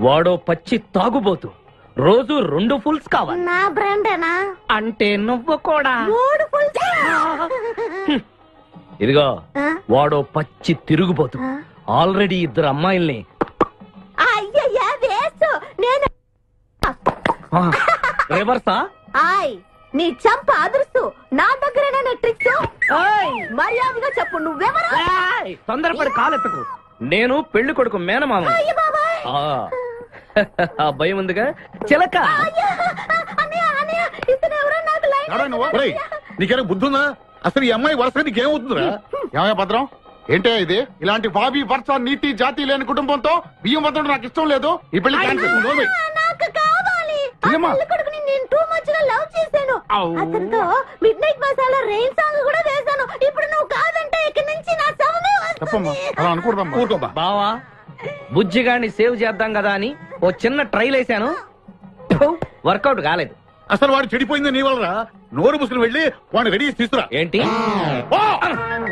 వాడో పచ్చి తాగుబోతు. రోజు 2 ఫుల్స్ కావాలి. నా బ్రాండేనా? అంటే నువ్వు కూడా 3 ఫుల్స్. ఇదిగో వాడో పచ్చి తిరుగుబోతు. ఆల్రెడీ 2 అమ్మాయిల్ని. అయ్యయ్యా వేస్ట్. నేను రివర్సా? ఆయ్ నీ చంప అదుర్సు. నా దగ్గరేనా ట్రిక్స్? మర్యాదగా చెప్పు నువ్వెవరు? తొందరపడి కాలెత్తకు. నేను పెళ్లి కొడుకు మేనమామ. ఆ భయం ఉందిగా చిలక. నీకేనా బుద్ధుందా? అసలు ఈ అమ్మాయి వరుస నీకేమవుతుందిరా? ఏమయ్య భద్రం, ఏంటే ఇది? ఇలాంటి బాబీ వరుస నీతి జాతి లేని కుటుంబంతో బియ్యం వద్ద నాకు ఇష్టం లేదు. ఈ పెళ్లి క్యాన్సిల్. నాకు కావాలి. కొడుకుని నేను టూ మచ్ గా లవ్ చేశాను. అతనితో mid night masala rain song కూడా వేశాను. ఇప్పుడు నువ్వు కాదంటే ఇక్కడి నుంచి నా శవమే వస్తుంది. అలా అనుకూడదమ్మా. బావా, బుజ్జిగాన్ని సేవ్ చేద్దాం కదా అని ఓ చిన్న ట్రైల్ వేశాను. వర్కౌట్ కాలేదు. అసలు వాడు చెడిపోయింది నీ వల్ల. నోరు ముసుకుని వెళ్ళి వాడిని రెడీ తీసుకురా. ఏంటి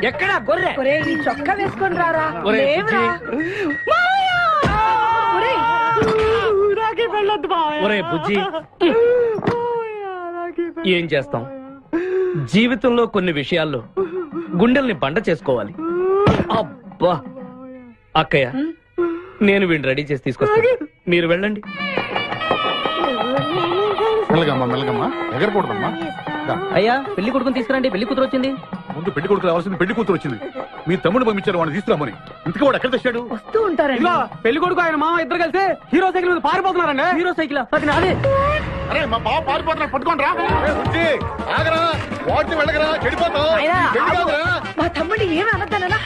ఎక్కడా గొర్రె? చొక్కా వేసుకొని రారా. ఒరే బుజ్జి, ఏం చేస్తాం? జీవితంలో కొన్ని విషయాల్లో గుండెల్ని బండ చేసుకోవాలి. అబ్బా అక్కయ్య, నేను వీడిని రెడీ చేసి తీసుకొస్తాను. మీరు వెళ్ళండి. మెల్లగమ్మా మెల్లగమ్మా, ఎగరకూడదమ్మా. అయ్యా, పెళ్లి కొడుకుని తీసుకురండి. పెళ్లి కూతురు వచ్చింది. ముందు పెళ్లి కొడుకు రావాల్సింది, పెళ్లి కూతురు వచ్చింది. మీ తమ్ముడు పంపించారు వాడిని తీసుకురామని. ఇంతకీ వాడు ఎక్కడ తెచ్చాడు? వస్తూ ఉంటారండి. పెళ్లి కొడుకు ఆయన మామ ఇద్దరు కలిసి హీరో సైకిల్ మీద పారిపోతున్నారండి. హీరో సైకిల్ అది నాదే. అరే మా బావ పారిపోతున్నాడు, పట్టుకోండి రా. ఆగరా, వాటిని వెళ్ళగరా, చెడిపోతావు. మా తమ్ముడు ఏమి అనద్దనా?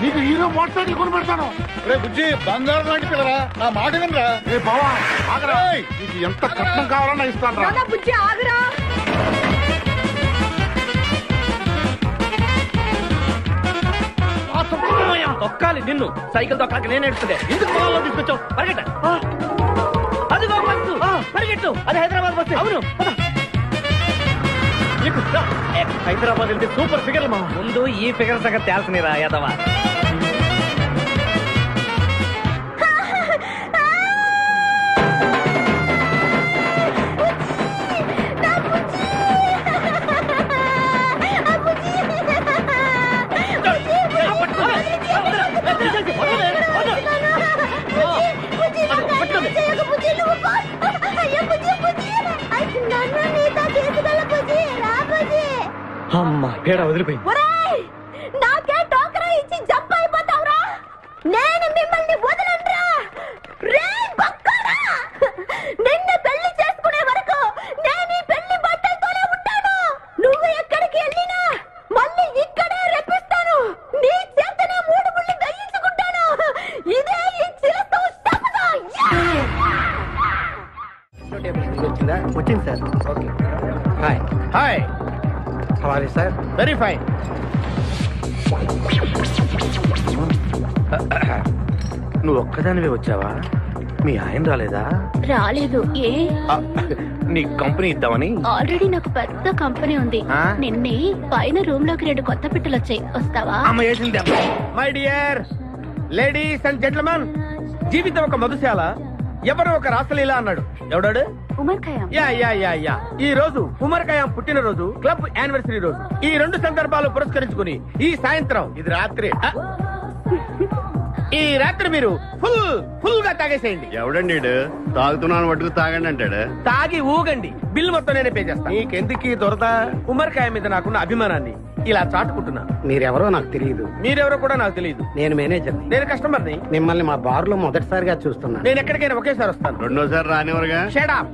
నీకు హీరో మోటార్ సైకిల్ కొని పెడతాను. రే బుజ్జి, బంగారం లాంటి పిల్లరా, నా మాట వినరా. రే బావా ఆగరా, నీకు ఎంత కట్నం కావాలన్నా ఇస్తాను రా. బుజ్జి ఆగరా. తొక్కాలి నిన్ను. సైకిల్ తొక్కాక నేను ఎడుతుండే. ఎందుకు పొలంలో తీసుకొచ్చావు? పరిగెట్ట. అదిగో బస్సు, పరిగెట్టు. అది హైదరాబాద్ బస్సు. అవును, హైదరాబాద్ వెళ్తే సూపర్ ఫిగర్. మా ముందు ఈ ఫిగర్ సగం తేల్సనిరా యాదవా. అమ్మా పేడ వదిలిపోయింది. నాకే టోకరా ఇచ్చి జంప్ అయిపోతావురా. నేను మిమ్మల్ని వదలనురా. రే బక్కరా, నిన్ను పెళ్లి చేసుకునే వరకు నేను ఈ పెళ్లి బట్టలతోనే ఉంటాను. నువ్వు ఎక్కడికి వెళ్ళినా మళ్ళీ ఇక్కడే రెప్పిస్తాను. నీ చేతనే 3 ముళ్ళు దయ్యించుకుంటాను. ఇదే ఈ చిలతో శపథం. వచ్చింది sir. Okay, hi hi. How are you sir? Very fine. నువ్వు ఒక్కదానివే వచ్చావా? మీ ఆయన రాలేదా? రాలేదు. ఏ? నీ కంపెనీ ఇద్దామని. ఆల్రెడీ నాకు పెద్ద కంపెనీ ఉంది. నిన్నే పైన రూమ్ లోకి 2 కొత్త పిట్టలు వచ్చాయి. వస్తావా? అమ్మ వేసింది. My dear ladies and gentlemen, జీవితం ఒక మధుశాల, ఎవరు ఒక రాసలీలా అన్నాడు. ఎవడాడు? Omar Khayyam. Yeah yeah yeah yeah. ఈ రోజు ఉమర్ ఖయాం పుట్టినరోజు, క్లబ్ యానివర్సరీ రోజు. ఈ 2 సందర్భాలు పురస్కరించుకుని ఈ సాయంత్రం, ఇది రాత్రి, ఈ రాత్రి మీరు ఫుల్ గా తాగేసేయండి. ఎవడండి తాగుతున్నాను మటుకు తాగండి అంటాడు. తాగి ఊగండి, బిల్ మొత్తం నేనే పే చేస్తాను. నీకెందుకు దొరద? ఉమర్ ఖయాం మీద నాకున్న అభిమానాన్ని ఇలా చాటుకుంటున్నాను. మీరెవరో నాకు తెలియదు. మీరెవరో కూడా నాకు తెలియదు. నేను మేనేజర్. నేను కస్టమర్ని. మిమ్మల్ని మా బార్ లో మొదటిసారిగా చూస్తున్నాను. నేను ఎక్కడికైనా ఒకేసారి వస్తాను. రెండోసారి రానివరగా. Shut up.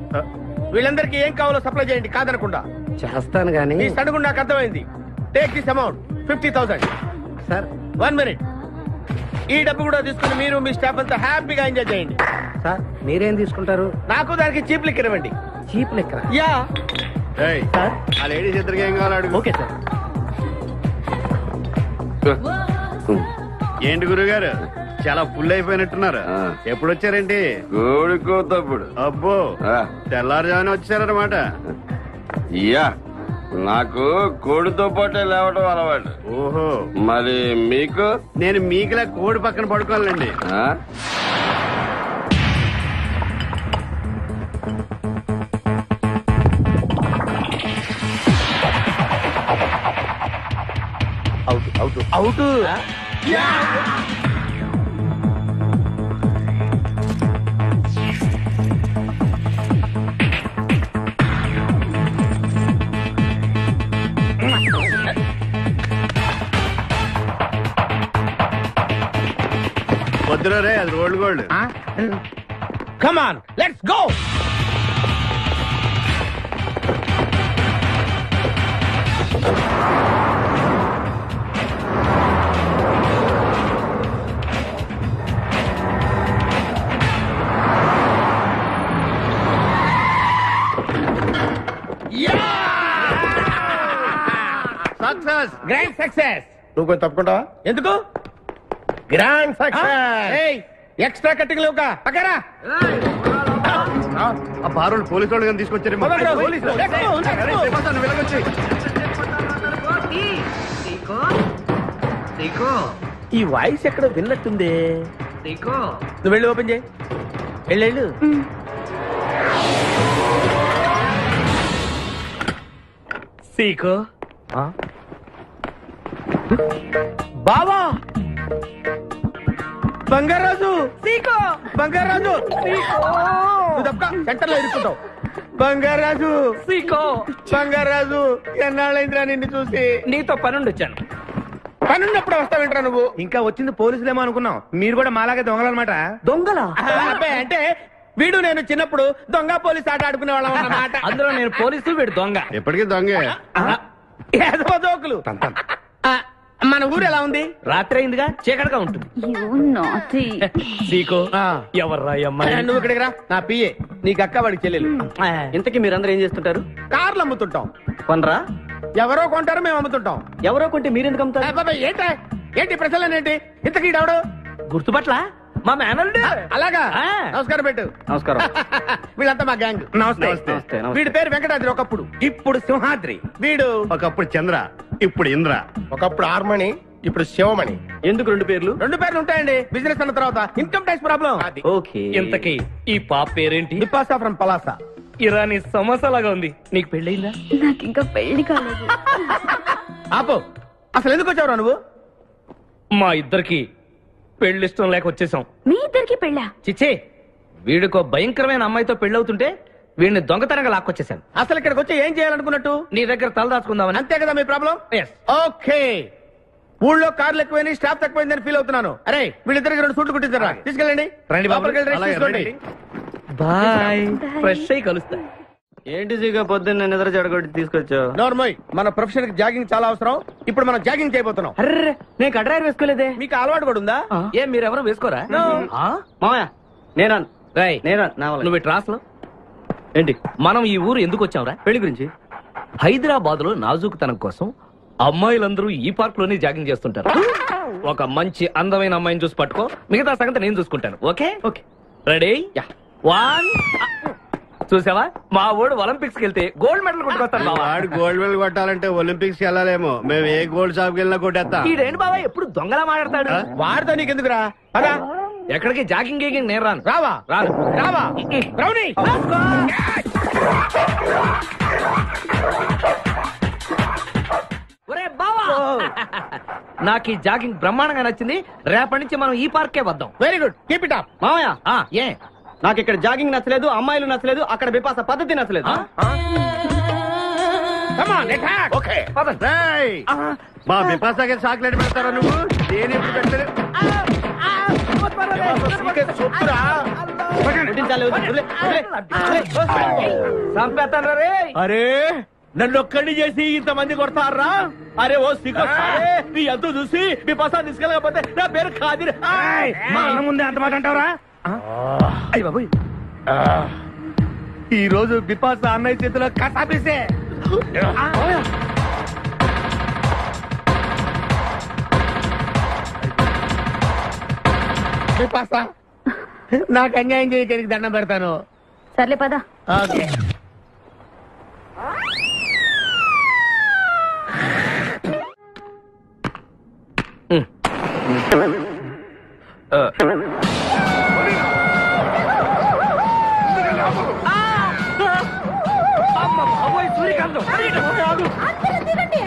వీళ్ళందరికీ ఏం కావాలో సప్లై చేయండి, కాదనకుండా. చేస్తాను గానీ ఈ సడుగు నాకు అర్థమైంది. Take this amount 50,000. Sir 1 minute. ఈ డబ్బు కూడా తీసుకుని మీరు మీ స్టాఫ్ అంతా హ్యాపీగా ఎంజాయ్ చేయండి. సార్ మీరేం తీసుకుంటారు? నాకు దానికి చీప్ లిక్కర్ ఇవ్వండి. Cheap liquor? యా. ఆ లేడీస్ ఇద్దరికి ఏం కావాలి అడుగు. Okay sir. ఏంటి గురుగారు, చాలా ఫుల్ అయిపోయినట్టున్నారు. ఎప్పుడు వచ్చారేంటి? కోడికోతప్పుడు. అబ్బో, తెల్లారుజామున వచ్చారన్నమాట. యా, నాకు కోడితో పాటే లేవడం అలవాటు. ఓహో, మరి మీకు? నేను మీకులా కోడి పక్కన పడుకోవాలండి. అవుట్. వద్దురా రే, అది rolled gold. Come on, let's go. Success, grand success. నువ్వు కొంచెం తప్పుకుంటావా? ఎందుకు? Grand success. ఎక్స్ట్రా కట్టింగ్ లేవుగా పక్కరా. ఆ బారోళ్ళు పోలీసు వాళ్ళు కానీ తీసుకొచ్చారు. వెళ్ళగొచ్చి ఈ వాయిస్ ఎక్కడో విన్నట్టుంది. నువ్వు వెళ్ళి ఓపెన్ చేయి. వెళ్ళు. సీకో బావా, బంగారాజు. సీకో బంగారాజు. నువ్వు తప్ప సెంటర్ లో ఇరుక్కుంటావు. బంగారాజు, సీకో బంగారాజు, ఎన్నాళ్ళైందిరా నిన్ను చూసి. నీతో పనుండి వచ్చాను. పనున్నప్పుడు వస్తావేంట్రా నువ్వు? ఇంకా వచ్చింది పోలీసులేమో అనుకున్నాం. మీరు కూడా మాలాగే దొంగలన్నమాట. దొంగలా? అబ్బాయి అంటే వీడు నేను చిన్నప్పుడు దొంగ పోలీస్ ఆట ఆడుకునే వాళ్ళం అన్నమాట. అందులో నేను పోలీసు, వీడు దొంగ. ఎప్పటికీ దొంగే. ఏదో జోకులు. మన ఊరు ఎలా ఉంది? రాత్రి అయిందిగా, చీకటిగా ఉంటుంది. సీకో ఎవర్రా ఈ అమ్మాయి? నువ్వు ఇక్కడికి రా. నా పిఏ, నీకు అక్క వాడికి చెల్లెలు. ఇంతకీ మీరందరూ ఏం చేస్తుంటారు? కార్లు అమ్ముతుంటాం. కొనరా? ఎవరో కొంటారు, మేము అమ్ముతుంటాం. ఎవరో కొంటే మీరెందుకు అమ్ముతారు? ఏంటి ప్రశ్నలేంటి? ఇంతకీ ఎవడు? గుర్తుపట్ల మా మేనల్డ్. అలాగా? ఆ. నమస్కారం పెట్టు. నమస్కారం. వీళ్ళంతా మా గ్యాంగ్. నమస్తే. వీడి పేరు వెంకటాద్రి, ఒకప్పుడు. ఇప్పుడు సింహాద్రి. వీడు ఒకప్పుడు చంద్ర, ఇప్పుడు ఇంద్ర. ఒకప్పుడు ఆర్మణి, ఇప్పుడు శివమణి. ఎందుకు రెండు పేర్లు? రెండు పేర్లు ఉంటాయండి. బిజినెస్ అన్న తర్వాత ఇన్కమ్ ట్యాక్స్ ప్రాబ్లం. ఓకే. ఇంతకీ ఈ పాప పేరేంటి? బిపాసా ఫ్రమ్ పలాసా. ఇరానీ సమోసాలాగా ఉంది. నీకు పెళ్ళయిందా? నాకు ఇంకా పెళ్లి కాలేదు. ఆపు. అసలు ఎందుకు వచ్చావురా నువ్వు? మా ఇద్దరికి పెళ్లిష్టం లేక వచ్చేసాం. మీ ఇద్దరికి పెళ్ళా? చిచ్చే, వీడికో భయంకరమైన అమ్మాయితో పెళ్ళవుతుంటే వీడిని దొంగతనంగా లాక్కొచ్చేసాను. అసలు ఇక్కడికి వచ్చి ఏం చేయాలనుకున్నట్టు? నీ దగ్గర తలదాచుకుందామని. అంతే కదా మీ ప్రాబ్లం? Yes. ఓకే. ఊళ్ళో కార్లు ఎక్కువైంది, స్టాఫ్ తక్కువైందని ఫీల్ అవుతున్నాను. అరే వీళ్ళిద్దరికి 2 సూట్లు కుట్టించారా? తీసుకెళ్ళండి. రండి బాబు. లోపలికి వెళ్ళి rest అలాగే, తీసుకోండి. రండి. బాయ్. ఫ్రెష్ అయి కలుస్తా. ఏంటి సీగా పొద్దున్న నిద్ర చెడగొట్టి తీసుకొచ్చావు? నోర్మోయ్, మన ప్రొఫెషన్ కి జాగింగ్ చాలా అవసరం. ఇప్పుడు మనం జాగింగ్ చేయబోతున్నాం. అర్రే, నేను కడ్రాయర్ వేసుకోలేదే. మీకు అలవాటు కూడా ఉందా? ఏం మీరెవరు వేసుకోరా? No. మామయ్య నేరాను. రేయ్, నేరాను. నా వల్ల. నువ్వు ట్రాస్లో ఏంటి? మనం ఈ ఊరు ఎందుకు వచ్చాంరా? పెళ్లి గురించి. హైదరాబాద్ లో నాజూకుతనం కోసం అమ్మాయిలందరూ ఈ పార్క్ లోనే జాగింగ్ చేస్తుంటారు. ఒక మంచి అందమైన అమ్మాయిని చూసి పట్టుకో, మిగతా సంగతి నేను చూసుకుంటాను. ఓకే? ఓకే. రెడీ? 1. చూసావా, మా ఊడు ఒలింపిక్స్ కి వెళ్తే గోల్డ్ మెడల్ కొట్టుకొస్తాను బావా. వాడు గోల్డ్ మెడల్ కొట్టాలంటే ఒలింపిక్స్ వెళ్ళాలేమో. మేము ఏ గోల్డ్ షాప్ వెళ్ళినా కొట్టేస్తాం. ఈడేంటి బావా ఎప్పుడు దొంగలా మాట్లాడతాడు? వాడితో నీకెందుకురా? పదా. ఎక్కడికి జాగింగ్ గీగింగ్ నేను రాను. రావా? రాను. రావా? రౌడీ. ఒరే బావా, నాకు ఈ జాగింగ్ బ్రహ్మాండంగా నచ్చింది. రేపటి నుంచి మనం ఈ పార్కే వద్దాం. Very good, keep it up. మామయ్య ఏ నాకు ఇక్కడ జాగింగ్ నచ్చలేదు, అమ్మాయిలు నచ్చలేదు, అక్కడ బిపాస పద్ధతి నచ్చలేదు. Come on, attack. ఓకే. రేయ్, మా బిపాసాకి చాక్లెట్ పెడతారా నువ్వు? నేను ఎప్పుడు పెట్టలేదు. పుట్టించాలి, వదిలే, వదిలే, వదిలే. చంపేస్తాను రే. అరే నన్ను ఒక్కడిని చేసి ఇంతమంది కొడతారా? అరే ఓ సిగ్గు, నీ ఎంతో చూసి మీ పసా తీసుకెళ్ళకపోతే నా పేరు ఖాదిర్. మా అన్న ముందే అంత మాట అంటావరా? అయ్య బాబోయ్, ఈ రోజు బిపాస అన్నయ్య చేతిలో కసాపిసే. బిపాస, నాకు అన్యాయం చేయడానికి దండం పెడతాను. సర్లే పదా. ఓకే. అందరూ దిగండి.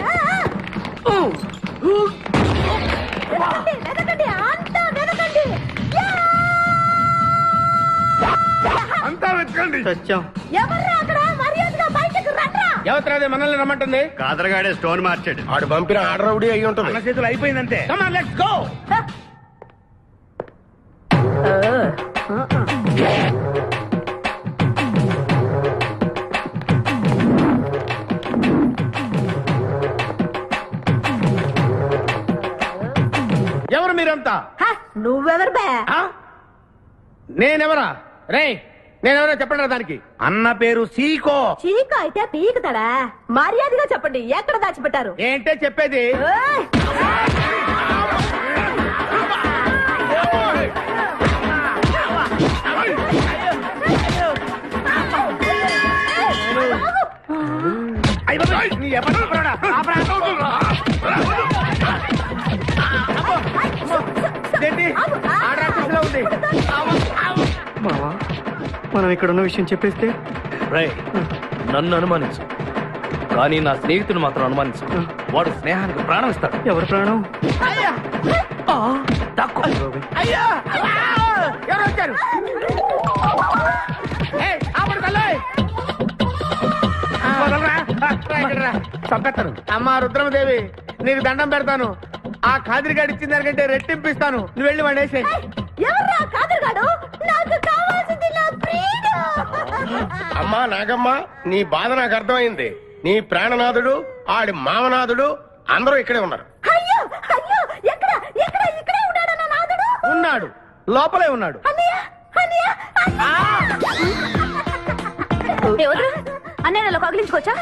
ఎవర్రా అక్కడ? మర్యాదగా బయటకు రండ్రా. ఎవరు మనల్ని రమ్మంటుంది? కాదరగాడే స్టోన్ మార్చాడు. ఆడు పంపిన ఆర్డర్ రౌడీ అయ్యి ఉంటుంది. మన చేతులు అయిపోయిందంటే లెట్స్ గో. ఎవరు మీరంతా? నువ్వెవరు బే? నేనెవరా? రే నేనెవరో చెప్పండి దానికి. అన్న పేరు సీకో. చీక అయితే పీకుతాడా? మర్యాదగా చెప్పండి, ఎక్కడ దాచిపెట్టారు? ఏంటే చెప్పేది? ఏయ్! మనం ఇక్కడ ఉన్న విషయం చెప్పేస్తే నన్ను అనుమానించు, కానీ నా స్నేహితుడు మాత్రం అనుమానించు. వాడు స్నేహానికి ప్రాణం ఇస్తాడు. ఎవరు ప్రాణం? ఎవరు వచ్చారు? చంపేస్తాను. అమ్మా రుద్రమదేవి, నీకు దండం పెడతాను. ఆ ఖాదిరిగాడు ఇచ్చిన దానికంటే రెట్టింపిస్తాను. నువ్వు వెళ్ళి వాడు వేసే. ఎవర్రా కాదరగాడు? నాకు కావాల్సింది నా ప్రియుడు. అమ్మా నాగమ్మ, నీ బాధ నాకు అర్థమైంది. నీ ప్రాణనాథుడు, ఆడి మామనాథుడు అందరూ ఇక్కడే ఉన్నారు. అయ్యో అయ్యో, ఎక్కడ ఎక్కడ? ఇక్కడే ఉన్నాడు నా నాదుడు. ఉన్నాడు, లోపలే ఉన్నాడు. అన్నయ్య అన్నయ్య అన్నయ్య నన్ను కగిలించుకోవచ్చా?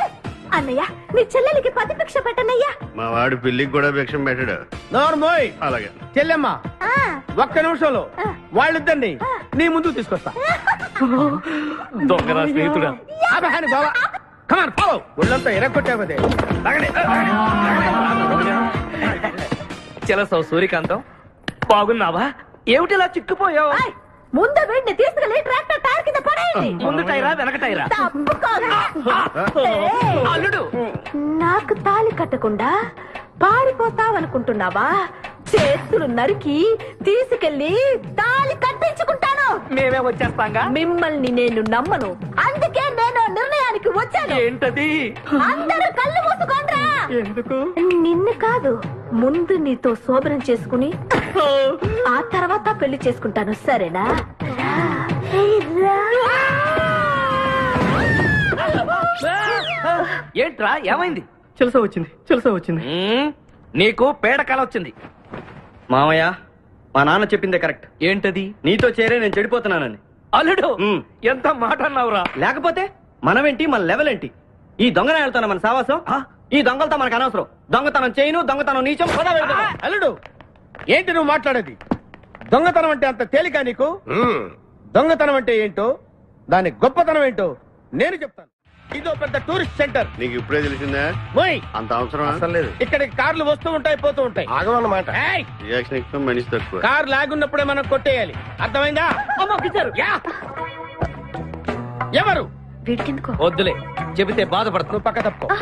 అన్నయ్య నీ చెల్లెలికి పతి భిక్ష పెట్టనయ్యా. మా వాడు పిల్లికి కూడా భిక్షం పెట్టాడు. నోర్మోయ్. అలాగే చెల్లెమ్మ, ఒక్క నిమిషంలో వాళ్ళిద్దరిని నీ ముందుకు తీసుకొస్తా. దొంగరా స్నేహితుడా. బాబా కమాన్ ఫాలో. ఒళ్ళంతా ఎరగొట్టావదే. చెలసవు సూర్యకాంతం, బాగున్నావా? ఏమిటిలా చిక్కుపోయావు? ఏయ్, ముందు వీడిని తీసుకెళ్లి ట్రాక్టర్ టైర్ కింద పడేయండి. ముందు టైరా వెనక టైరా? తప్పుకోగా. ఏయ్, అల్లుడు, నాకు తాళి కట్టకుండా పారిపోతావనుకుంటున్నావా? చేతులు నరికి తీసుకెళ్లి తాళి కట్టించుకుంటాను. మేమే వచ్చేస్తాంగా. మిమ్మల్ని నేను నమ్మను, అందుకే నేను నిర్ణయానికి వచ్చాను. ఏంటది? అందరూ కళ్ళు మూసుకోండ్రా. ఎందుకు? నిన్ను కాదు, ముందు నీతో శోభనం చేసుకుని ఆ తర్వాత పెళ్లి చేసుకుంటాను, సరేనా? ఏంట్రా ఏమైంది? చెలసా వచ్చింది, చెలసా వచ్చింది. నీకు పేడకాల వచ్చింది. మామయ్య, మా నాన్న చెప్పిందే కరెక్ట్. ఏంటది? నీతో చేరే నేను చెడిపోతున్నానని. అల్లుడు, ఎంత మాట అన్నావురా? లేకపోతే మనమేంటి, మన లెవెల్ ఏంటి? ఈ దొంగన వెళ్తాను మన సావాసం. ఈ దొంగలతో మనకు అనవసరం. దొంగతనం చేయను, దొంగతనం నీచం. అల్లుడు, ఏంటి నువ్వు మాట్లాడేది? దొంగతనం అంటే అంత తేలిక నీకు? దొంగతనం అంటే ఏంటో, దాని గొప్పతనం ఏంటో నేను చెప్తాను. ఇదో పెద్ద టూరిస్ట్ సెంటర్. నీకు ఇప్పుడే తెలిసిందా? అంత అవసరం అసలు లేదు. ఇక్కడికి కార్లు వస్తూ ఉంటాయి, పోతూ ఉంటాయి. ఆగమన్నమాట. రియాక్షన్ ఎక్కువ, మనిషి తక్కువ. కార్ లాగున్నప్పుడే మనం కొట్టేయాలి, అర్థమైందా? ఎవరు? వీడికెందుకో వద్దులే, చెబితే బాధపడుతు. నువ్వు పక్క తప్పుకో.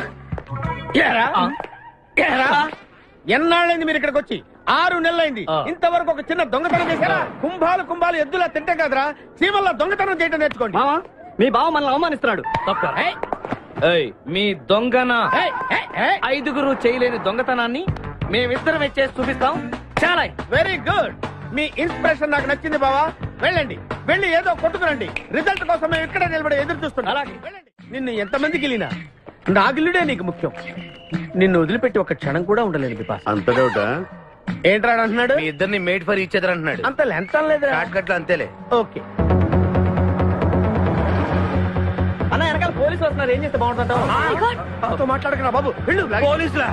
ఎన్నాళ్ళైంది మీరు ఇక్కడికి వచ్చి? 6 నెలలైంది. ఇంతవరకు ఒక చిన్న దొంగతనం చేశారా? కుంభాలు కుంభాలు ఎద్దులా తింటే కదరా, సీమల్లో దొంగతనం చేయటం నేర్చుకోండి. మీ బావ మనల్ని అవమానిస్తున్నాడు. మీ దొంగన 5గురు చేయలేని దొంగతనాన్ని మేమిద్దరమే చేసి చూపిస్తాం. చాలా వెరీ గుడ్. మీ ఇన్స్పిరేషన్ నాకు నచ్చింది బావా. వెళ్ళండి, వెళ్ళి ఏదో కొట్టుకురండి. రిజల్ట్ కోసం మేము ఇక్కడే నిలబడి ఎదురు చూస్తున్నాం. అలాగే వెళ్ళండి. నిన్ను ఎంతమంది గిలినా నా గిల్లుడే నీకు ముఖ్యం. నిన్ను వదిలిపెట్టి ఒక క్షణం కూడా ఉండలేను బిపాస. అంత డౌటా? ఏంట్రా అంటున్నాడు? మీ ఇద్దరిని మేడ్ ఫర్ ఈచ్ అదర్ అంటున్నాడు. అంత లెంత లేదు. అంతేలే. ఓకే. అన్న, వెనకాల పోలీసు వస్తున్నారు. ఏం చేస్తే బాగుంటుంటావు? మాట్లాడకరా బాబు. వెళ్ళు. పోలీసులా?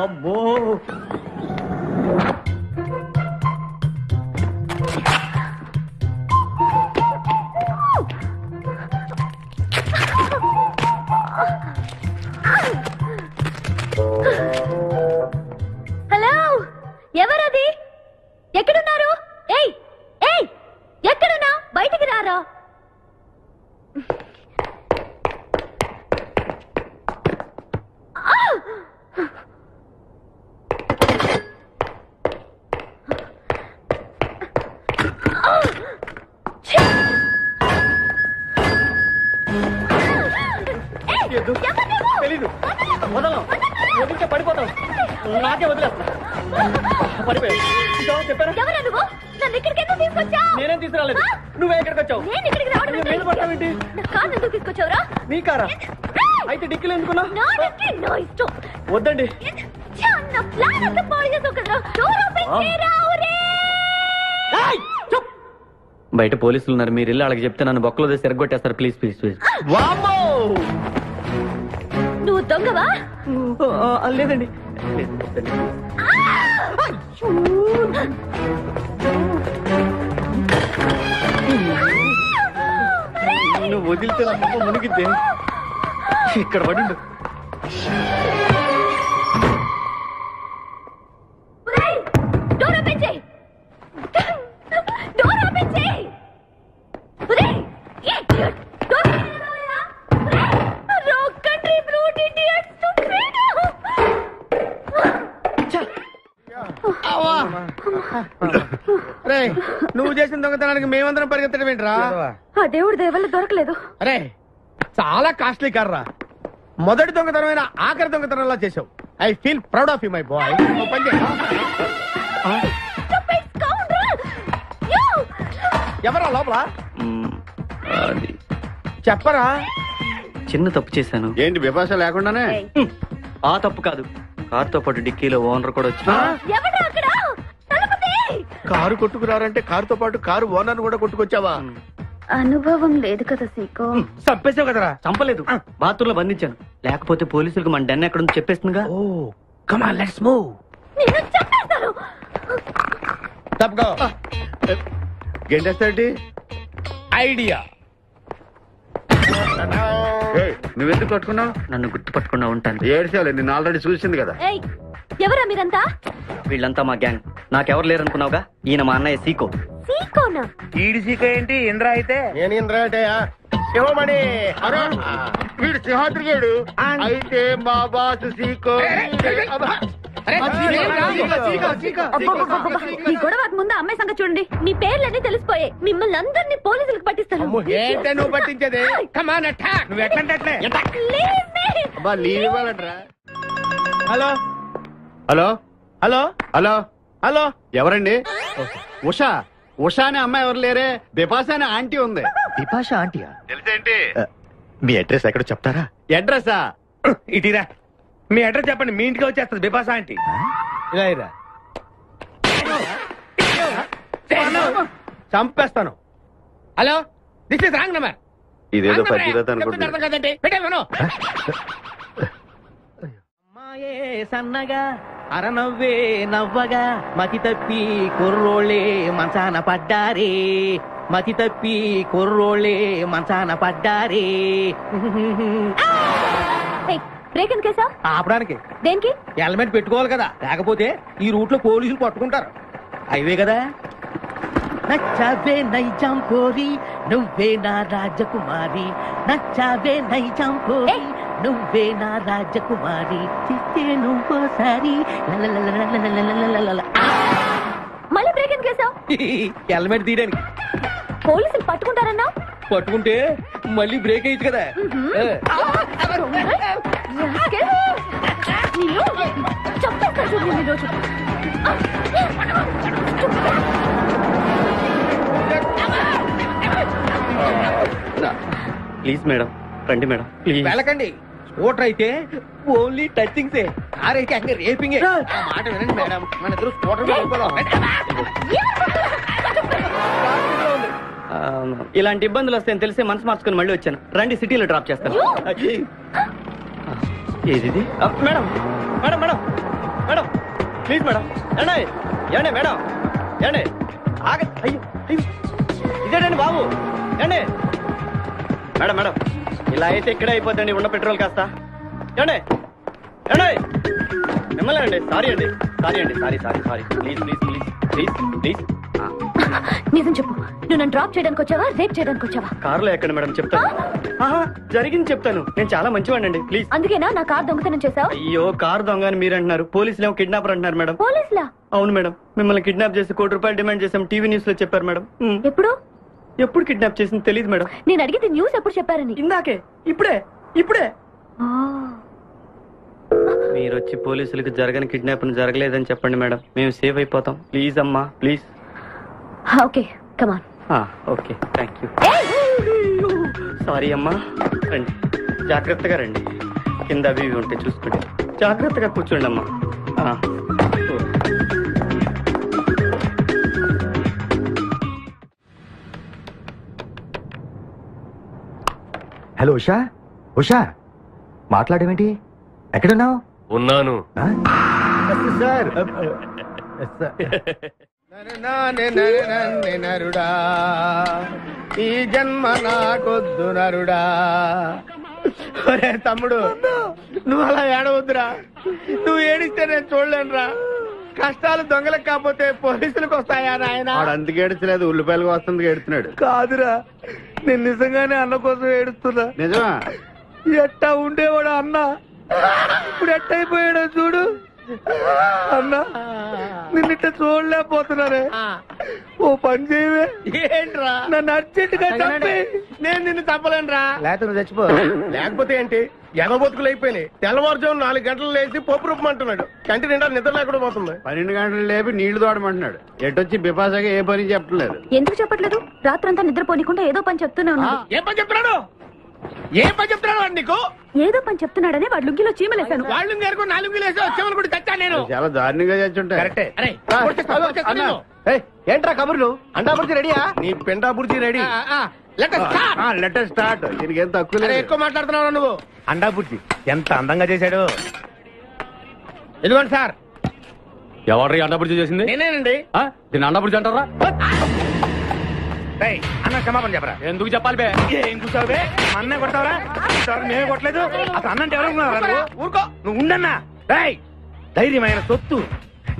అమ్మో హలో, ఎవరది? ఎక్కడున్నారు? ఏయ్ ఏయ్, ఎక్కడున్నా? బయటికి రారా. తెలీదు. వదలం. వదిలితే పడిపోతాం. నాకే వదిలేస్తా. పడిపోయావు. చెప్పారా? ఎవరా నువ్వు? నన్ను ఇక్కడికి ఎందుకు తీసుకొచ్చావు? నేనేం తీసుకురాలేదు. నువ్వే ఎక్కడికి వచ్చావు? నేను ఇక్కడికి రావడం ఏంటి? నేను పట్టావేంటి? నా కారు ఎందుకు తీసుకొచ్చావురా? నీ కారా? అయితే డిక్కీలు ఎందుకున్నావు? నా డిక్కీ నా ఇష్టం. వద్దండి. నా ప్లాన్ అంతా పాడు చేసావు కదరా. డోర్ ఓపెన్ చేయరా ఒరే. బయట పోలీసులు ఉన్నారు. మీరు ఇల్లు వాళ్ళకి చెప్తే నన్ను బొక్కలో తీసి ఎరగొట్టేస్తారు. Please please please. నువ్వు దొంగవా? లేదండి. నువ్వు వదిలితే నా మొక్క మునిగిద్దే. ఇక్కడ పడిండు. డోర్ ఓపెన్ చేయి. డోర్ ఓపెన్ చేయి. ఒరేయ్, ఇడియట్. డోర్ ఓపెన్ చేయరా? ఒరేయ్, రాక్ కంట్రీ బ్రూట్ ఇడియట్. నువ్వు చేసిన దొంగతనానికి మేమందరం పరిగెత్తడం ఏంట్రా? ఆ దేవుడి దయవల్ల దొరకలేదు. అరే చాలా కాస్ట్లీ కార్రా. మొదటి దొంగతనమైన ఆఖరి దొంగతనంలా చేసావు. I feel proud of you my boy. ఎవరా లోపల? చెప్పరా? చిన్న తప్పు చేశాను. ఏంటి విపాస లేకుండానే? ఆ తప్పు కాదు. కార్తో పాటు డిక్కీలో ఓనర్ కూడా వచ్చి ఎవడా అక్కడ? తలుపుతీ. కారు కొట్టుకురారంటే కారుతో పాటు కారు ఓనర్ కూడా కొట్టుకొచ్చావా? అనుభవం లేదు కదా సీకో. చంపేసావు కదరా? చంపలేదు. బాత్రూంలో బంధించాను. లేకపోతే పోలీసులకు మన డెన్ ఎక్కడ చెప్పేస్తుందిగా. Oh come on let's move. నిన్ను చంపేస్తాను. తప్పుకో. గెంటేస్తాటి ఐడియా. నువ్వెందుకు పట్టుకున్నావు? నన్ను గుర్తుపట్టకుండా ఉంటాను. ఏడ్చాలి, నిన్ను ఆల్రెడీ చూసింది కదా. ఏయ్, ఎవరా మీరంతా? వీళ్ళంతా మా గ్యాంగ్. నాకెవరు లేరనుకున్నావుగా. ఈయన మా అన్నయ్య సీకో. సీకోనా? ఈడి సీకో ఏంటి? ఇంద్రా అయితే నేను ఇంద్రా అంటే శివమణి. వీడు సింహాద్రిగాడు అయితే మా బాసు సీకో. ఈ గొడవకు ముందు అమ్మాయి సంగతి చూడండి. మీ పేర్లన్నీ తెలిసిపోయాయి. మిమ్మల్ని అందరినీ పోలీసులకు పట్టిస్తాను. ఏంటే నువ్వు పట్టించేది? కమాన్ అటాక్. నువ్వు ఎట్లంటే లీవ్ ఇవ్వాలంటరా. Hello hello hello hello hello. ఎవరండి? ఉషా. ఉషా అనే అమ్మాయి ఎవరు లేరే. బిపాసా అనే ఆంటీ ఉంది. బిపాషా ఆంటీయా? తెలుసేంటి? మీ అడ్రస్ ఎక్కడో చెప్తారా? అడ్రసా? ఇటీరా మీ అడ్రస్ చెప్పండి. మీ ఇంటికి వచ్చేస్తుంది బిపాసా ఆంటీ. ఇలా ఇరా. చంపేస్తాను. Hello, this is wrong number. ఇదేదో పచ్చిదత అనుకుంటున్నా. కదండి పెట్టేమను. అమ్మాయే సన్నగా అరనవ్వే నవ్వగా మతి తప్పి కుర్రోళ్ళే మంచాన పడ్డారే. మతి తప్పి కుర్రోళ్ళే మంచాన పడ్డారే. బ్రేక్ ఎందుకేసా? ఆపడానికి. దేనికి? హెల్మెట్ పెట్టుకోవాలి కదా, లేకపోతే ఈ రూట్ లో పోలీసులు పట్టుకుంటారు. హైవే కదా. నచ్చావే నైజాం కోరి నువ్వే నా రాజకుమారి. నచ్చావే నైజాం కోరి నువ్వే నా రాజకుమారి. చిస్తే నువ్వోసారి. మళ్ళీ బ్రేక్ ఎందుకేసావు? హెల్మెట్ తీయడానికి. పోలీసులు పట్టుకుంటారన్నా? పట్టుకుంటే మళ్ళీ బ్రేక్ అయ్యింది కదా. ప్లీజ్ మేడం, రండి మేడం ప్లీజ్. వెళ్ళకండి. స్కూటర్ అయితే ఓన్లీ టచింగ్సే. కార్ అయితే అన్ని రేపింగే. మాట వినండి మేడం, మన ఇద్దరు స్కూటర్ ఇలాంటి ఇబ్బందులు వస్తాయని తెలిసి మనసు మార్చుకుని మళ్ళీ వచ్చాను. రండి సిటీలో డ్రాప్ చేస్తాను. ఏది madam? Madam madam please madam. ఏండి ఏండి మేడం ఏండి ఆగ అయ్యో అయ్యో ఇదేనండి బాబు. ఏండి మేడం మేడం ఇలా అయితే ఇక్కడే అయిపోద్దండి ఉన్న పెట్రోల్ కాస్త. ఏండి ఏండి మిమ్మల్ని అండి. సారీ అండి sorry please please please please please. నిజం చెప్పు, నువ్వు నన్ను డ్రాప్ చేయడానికి వచ్చావా, రేప్ చేయడానికి వచ్చావా? కారులో ఎక్కడ మేడం చెప్తాను. జరిగింది చెప్తాను. నేను చాలా మంచివాడినండి ప్లీజ్. అందుకేనా నా కార్ దొంగతనం చేసావు? అయ్యో కారు దొంగ అని మీరు అంటున్నారు, పోలీసులు ఏమో కిడ్నాపర్ అంటున్నారు మేడం. పోలీసులా? అవును మేడం, మిమ్మల్ని కిడ్నాప్ చేసి ₹1 డిమాండ్ చేసాం టీవీ న్యూస్ లో చెప్పారు మేడం. ఎప్పుడు కిడ్నాప్ చేసింది తెలియదు మేడం. నేను అడిగితే న్యూస్ ఎప్పుడు చెప్పారని. ఇందాకే ఇప్పుడే మీరు వచ్చి పోలీసులకు జరగని కిడ్నాప్ జరగలేదని చెప్పండి మేడం, మేము సేఫ్ అయిపోతాం. ప్లీజ్ అమ్మా please. Okay come on. Okay thank you. Sorry అమ్మా. రండి జాగ్రత్తగా రండి, కింద అవి ఇవి ఉంటే చూసుకోండి. జాగ్రత్తగా కూర్చోండి అమ్మా. హలో ఉషా. ఉషా మాట్లాడేమిటి? ఎక్కడున్నావు? ఉన్నాను సార్. నరుడా ఈ జన్మ నాకొద్దు నరుడా. ఒరే తమ్ముడు, నువ్వు అలా ఏడవద్దురా. నువ్వు ఏడిస్తే నేను చూడలేనురా. కష్టాలు దొంగలకు కాకపోతే పోలీసులకు వస్తాయా నాయన? అందుకే ఏడ్చలేదు, ఉల్లిపాయలకు వస్తుంది ఏడుతున్నాడు. కాదురా, నేను నిజంగానే అన్న కోసం ఏడుస్తున్నా. నిజమా? ఎట్టా ఉండేవాడు అన్న, ఇప్పుడు ఎట్టయిపోయాడో చూడు. అన్నా నిన్నిట్ట చూడలేకపోతున్నారే. ఓ పని చేయవే. ఏంట్రా? నన్ను అర్జెంటుగా చంపి. నేను నిన్ను చంపలేనురా. లేకపోతే నువ్వు చచ్చిపో. లేకపోతే ఏంటి, ఎగబొతుకులు అయిపోయినాయి. తెల్లవారుజాము 4 గంటలు లేచి పప్పు రూపమంటున్నాడు. కంటి నిండా నిద్ర లేకుండా పోతుంది. 12 గంటలు లేపి నీళ్లు తోడమంటున్నాడు. ఎటొచ్చి బిపాసగా ఏ పని చెప్పట్లేదు. ఎందుకు చెప్పట్లేదు? రాత్రంతా నిద్రపోనికుండా ఏదో పని చెప్తూనే ఉన్నాడు. ఏం పని చెప్తున్నాడు? ఏం పని చెప్తున్నాడు వాడు నీకు? ఏదో పని చెప్తున్నాడని వాడు లుంగిలో చీమలేశాను. వాళ్ళు నేర్కు 4 లేసి వచ్చేవాళ్ళు కూడా చచ్చాను నేను. చాలా దారుణంగా చచ్చుంటాయి. కరెక్టే. ఏంట్రా కబుర్లు? అండా బుర్జీ రెడీయా? నీ పెండా బుర్జీ రెడీ. Letter start. దీనికి ఏం తక్కువ లేదు. ఎక్కువ మాట్లాడుతున్నావు నువ్వు. అండా బుర్జీ ఎంత అందంగా చేశాడు. ఇదిగోండి సార్. ఎవరు అండబుర్జీ చేసింది? నేనేనండి. దీన్ని అండబుర్జీ అంటారా? అన్న క్షమాపణ చెప్పరా. ఎందుకు చెప్పాలి బే? ఏం కూర్చోవే? అన్నే కొడతావరా? నేనే కొట్టలేదు. అసలు అన్నంటే ఎవరు? ఊరుకో నువ్వు ఉండన్నా. ధైర్యమైన సొత్తు,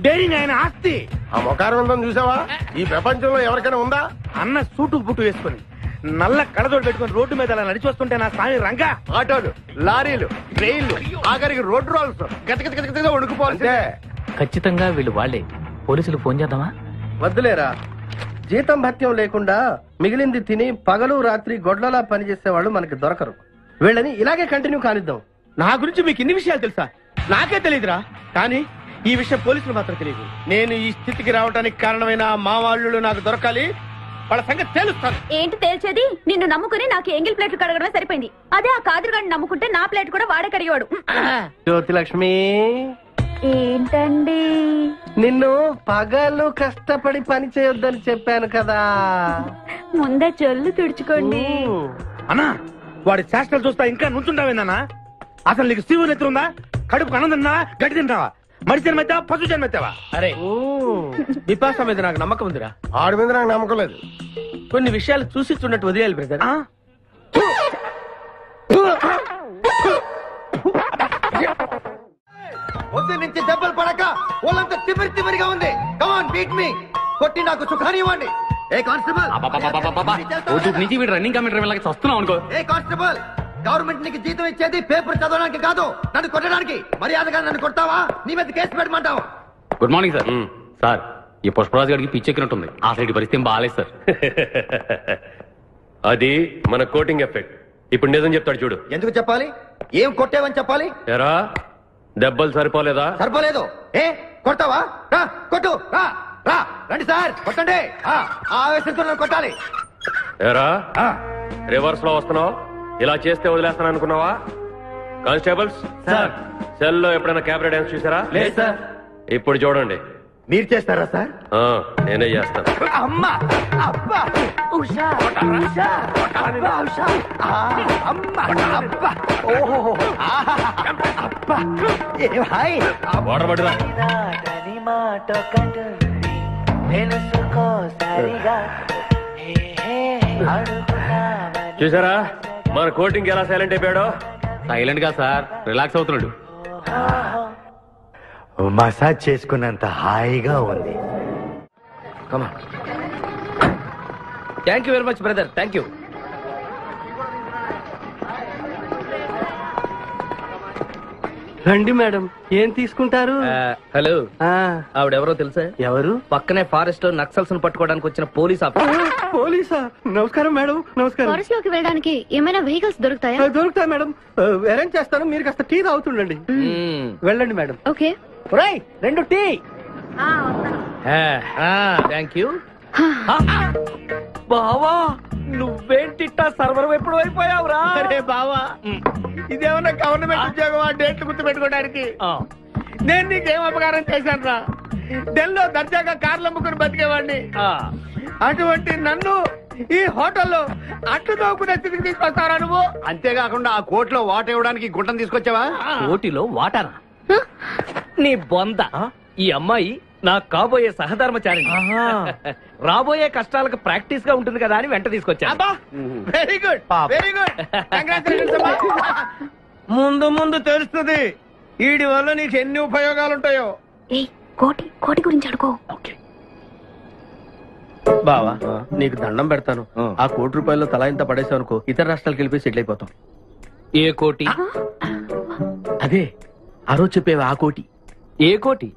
డైరింగ్ అయిన ఆస్తి. ఆ మొకారం ఉందని చూసావా? ఈ ప్రపంచంలో ఎవరికైనా ఉందా? అన్న సూటు బుట్టు వేసుకుని నల్ల కడదోడు పెట్టుకుని రోడ్డు మీద అలా నడిచి వస్తుంటే నా స్వామి రంగా. ఆటోలు, లారీలు, ట్రైన్లు, ఆఖరికి రోడ్ రోల్స్ గతగతగతగా వణుకుపోతే. ఖచ్చితంగా వీళ్ళు వాళ్ళే. పోలీసులు ఫోన్ చేద్దామా? వద్దులేరా, జీతం భత్యం లేకుండా మిగిలింది తిని పగలు రాత్రి గొడ్లలా పనిచేసే మనకి దొరకరు. వీళ్ళని ఇలాగే కంటిన్యూ కానిద్దాం. నా గురించి మీకు ఇన్ని విషయాలు తెలుసా? నాకే తెలియదురా. కానీ ఈ విషయం పోలీసులు మాత్రం తెలియదు. నేను ఈ స్థితికి రావడానికి కారణమైన మా వాళ్ళు నాకు దొరకాలి. వాళ్ళ సంగతి తేలుస్తాను. ఏంటి తేల్చేది? నిన్ను నమ్ముకుని నాకు ఎంగిల్ ప్లేట్లు కడగడమే సరిపోయింది. అదే ఆ కాదురుగాడిని నమ్ముకుంటే నా ప్లేట్ కూడా వాడే కడిగేవాడు. జ్యోతిలక్ష్మి, ఏంటండి? నిన్ను పగలు కష్టపడి పని చేయొద్దని చెప్పాను కదా. ముందే జల్లు తుడుచుకోండి. అన్నా, వాడి చేష్టలు చూస్తా ఇంకా నుంచుంటావేందన్నా? అసలు నీకు శివుని ఎత్తుందా? కడుపు అన్నం తిన్నావా, గడ్డి తింటావా? మనిషి జన్మెత్తావా, పశు జన్మెత్తావా? అరే విపాస మీద నాకు నమ్మకం ఉందిరా. ఆడి మీద నాకు నమ్మకం లేదు. కొన్ని విషయాలు చూసి చూడట్టు వదిలేయాలి బ్రదర్. పొద్దు నుంచి దెబ్బలు పడక వాళ్ళంతా తిమిరిగా ఉంది. కమాన్ బీట్ మీ. కొట్టి నాకు సుఖాన్ని ఇవ్వండి. ఏ కానిస్టేబుల్, నుంచి వీడు రన్నింగ్ కమిటీ వెళ్ళకి వస్తున్నావు అనుకో. ఏ కానిస్టేబుల్, గవర్నమెంట్ నీకు జీతం ఇచ్చేది పేపర్ చదవడానికి కాదు, నన్ను కొట్టడానికి. మర్యాదగా నన్ను కొడతావా, నీ మీద కేసు పెట్టమంటావా? Good morning sir. సార్, ఈ పుష్పరాజు గారికి పిచ్చెక్కినట్టుంది. ఆ సైడ్ పరిస్థితి బాగాలేదు సార్. అది మన కోటింగ్ ఎఫెక్ట్. ఇప్పుడు నిజం చెప్తాడు చూడు. ఎందుకు చెప్పాలి? ఏం కొట్టేవని చెప్పాలి? ఎరా దెబ్బలు సరిపోలేదా? సరిపోలేదు. ఏ కొడతావా? రా కొట్టు. రా రా రండి సార్, కొట్టండి. ఆవేశంతో నన్ను కొట్టాలి. ఎరా రివర్స్ లో వస్తున్నావు? ఇలా చేస్తే వదిలేస్తాను అనుకున్నావా? కానిస్టేబుల్స్ సార్, సెల్ లో ఎప్పుడైనా కెమెరా డాన్స్ చూసారా? లేదు సార్. ఇప్పుడు చూడండి. మీరు చేస్తారా సార్? నేనే చేస్తాను. అమ్మా, అబ్బా, ఉషా, ఉషా, అబ్బా, ఉషా, అమ్మా, అబ్బా, ఓహో, అబ్బా, ఏ భాయ్, వాడబడిరా. చూసారా మన కోటింగ్ ఎలా సైలెంట్ అయిపోయాడో? సైలెంట్ గా సార్, రిలాక్స్ అవుతున్నాడు. మసాజ్ చేసుకున్నంత హాయిగా ఉంది. Thank you very much brother, thank you. రండి మేడం, ఏం తీసుకుంటారు? హలో, ఆవిడెవరో తెలుసా? ఎవరు? పక్కనే ఫారెస్ట్ లో నక్సల్స్ పట్టుకోవడానికి వచ్చిన పోలీస్ ఆఫీసర్. పోలీసా? నమస్కారం మేడం. నమస్కారం. ఫారెస్ట్ లోకి వెళ్ళడానికి ఏమైనా వెహికల్స్ దొరుకుతాయా? దొరుకుతాయి మేడం, అరేంజ్ చేస్తాను. మీరు కాస్త టీ తాగుతుండండి. వెళ్ళండి madam. Okay. 2 tea. Thank you. బావా, నువ్వేంటిట్టా సర్వర్ ఎప్పుడు అయిపోయావురా? అరే బావా, ఇదేమన్నా గవర్నమెంట్ ఉద్యోగం? డేట్లు గుర్తు పెట్టుకోవడానికి నేను నీకేం అపకారం చేశాను రా? ఢిల్లీలో దర్జాగా కార్లు అమ్ముకుని బతికేవాడిని. అటువంటి నన్ను ఈ హోటల్లో అట్లు తోకునే స్థితికి తీసుకొస్తారా నువ్వు? అంతేకాకుండా ఆ కోర్టులో వాట ఇవ్వడానికి గుంటను తీసుకొచ్చావా? కోటిలో వాటారా? నీ బొంద. ఈ అమ్మాయి నా కాబోయే సహధర్మచారి. రాబోయే కష్టాలకు ప్రాక్టీస్ గా ఉంటుంది కదా అని వెంట తీసుకొచ్చా. Very good, very good. ముందు ముందు తెలుస్తుంది వీడి వల్ల నీకు ఎన్ని ఉపయోగాలు ఉంటాయో. కోటి గురించి అడుకో. బావా, నీకు దండం పెడతాను. ఆ ₹1 తలా ఇంత పడేసావు అనుకో, ఇతర రాష్ట్రాలకు వెళ్ళిపోయి సెటిల్ అయిపోతాం. ఏ కోటి? అదే ఆ రోజు చెప్పేవా ఆ కోటి? ఏ కోటి?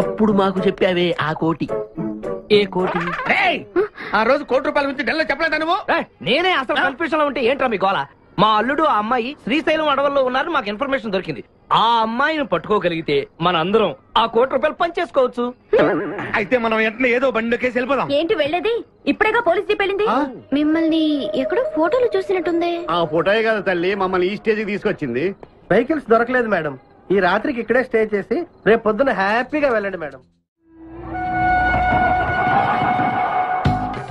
అప్పుడు మాకు చెప్పావే ఆ కోటి. ఏ కోటి? ఆ రోజు ₹1 గురించి ఢిల్లీలో చెప్పలేదా నువ్వు? నేనే అసలు కన్ఫ్యూషన్ లో ఉంటే ఏంట్రా మీ గోల? మా అల్లుడు ఆ అమ్మాయి శ్రీశైలం అడవుల్లో ఉన్నారు, మాకు ఇన్ఫర్మేషన్ దొరికింది. ఆ అమ్మాయిని పట్టుకోగలిగితే మన అందరం ఆ ₹1 పంచేసుకోవచ్చు. అయితే మనం వెంటనే ఏదో బండికేసి వెళ్ళిపోదాం. ఏంటి వెళ్ళేది? ఇప్పుడేగా పోలీస్ జీప్ వెళ్ళింది. మిమ్మల్ని ఎక్కడో ఫోటోలు చూసినట్టుంది. ఆ ఫోటోయే కదా తల్లి మమ్మల్ని ఈ స్టేజ్కి తీసుకొచ్చింది. వెహికల్స్ దొరకలేదు మేడం. ఈ రాత్రికి ఇక్కడే స్టే చేసి రేపు పొద్దున హ్యాపీగా వెళ్ళండి మేడం.